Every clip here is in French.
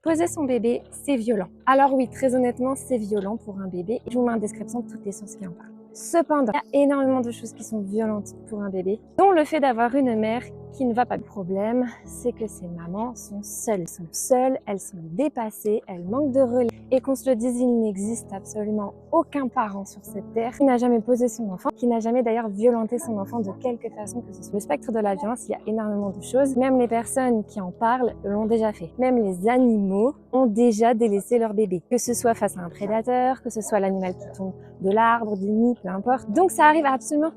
Poser son bébé, c'est violent. Alors oui, très honnêtement, c'est violent pour un bébé. Je vous mets en description toutes les sources qui en parlent. Cependant, il y a énormément de choses qui sont violentes pour un bébé, dont le fait d'avoir une mère qui ne va pas. Le problème, c'est que ces mamans sont seules. Elles sont dépassées, elles manquent de relais. Et qu'on se le dise, il n'existe absolument aucun parent sur cette terre qui n'a jamais posé son enfant, qui n'a jamais d'ailleurs violenté son enfant de quelque façon que ce soit. Le spectre de la violence, il y a énormément de choses. Même les personnes qui en parlent l'ont déjà fait. Même les animaux ont déjà délaissé leur bébé. Que ce soit face à un prédateur, que ce soit l'animal qui tombe de l'arbre, du nid, peu importe. Donc ça arrive à absolument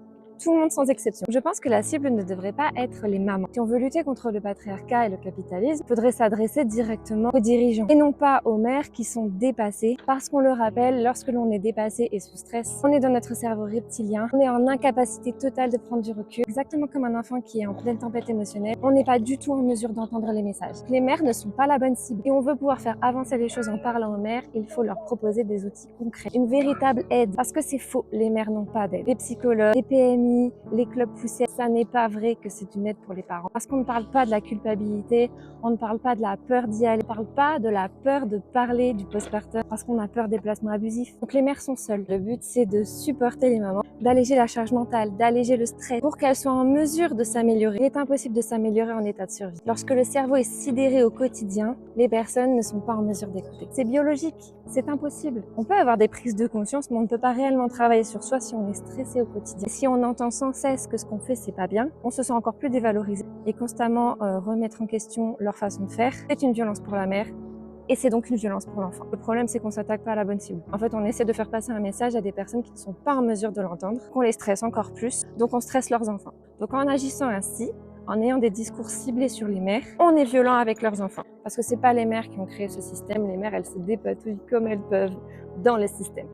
tout le monde sans exception. Je pense que la cible ne devrait pas être les mamans. Si on veut lutter contre le patriarcat et le capitalisme, il faudrait s'adresser directement aux dirigeants et non pas aux mères qui sont dépassées, parce qu'on le rappelle, lorsque l'on est dépassé et sous stress, on est dans notre cerveau reptilien, on est en incapacité totale de prendre du recul, exactement comme un enfant qui est en pleine tempête émotionnelle, on n'est pas du tout en mesure d'entendre les messages. Les mères ne sont pas la bonne cible et on veut pouvoir faire avancer les choses en parlant aux mères, il faut leur proposer des outils concrets, une véritable aide, parce que c'est faux, les mères n'ont pas d'aide. Les psychologues, les PMI, les clubs poussés, ça n'est pas vrai que c'est une aide pour les parents. Parce qu'on ne parle pas de la culpabilité, on ne parle pas de la peur d'y aller, on ne parle pas de la peur de parler du postpartum parce qu'on a peur des placements abusifs. Donc les mères sont seules. Le but, c'est de supporter les mamans, d'alléger la charge mentale, d'alléger le stress pour qu'elles soient en mesure de s'améliorer. Il est impossible de s'améliorer en état de survie. Lorsque le cerveau est sidéré au quotidien, les personnes ne sont pas en mesure d'écouter. C'est biologique, c'est impossible. On peut avoir des prises de conscience, mais on ne peut pas réellement travailler sur soi si on est stressé au quotidien. Et si on entend sans cesse que ce qu'on fait, c'est pas bien, on se sent encore plus dévalorisé. Et constamment remettre en question leur façon de faire, c'est une violence pour la mère. Et c'est donc une violence pour l'enfant. Le problème, c'est qu'on s'attaque pas à la bonne cible. En fait, on essaie de faire passer un message à des personnes qui ne sont pas en mesure de l'entendre, qu'on les stresse encore plus, donc on stresse leurs enfants. Donc en agissant ainsi, en ayant des discours ciblés sur les mères, on est violent avec leurs enfants. Parce que c'est pas les mères qui ont créé ce système, les mères, elles se dépatouillent comme elles peuvent dans le système.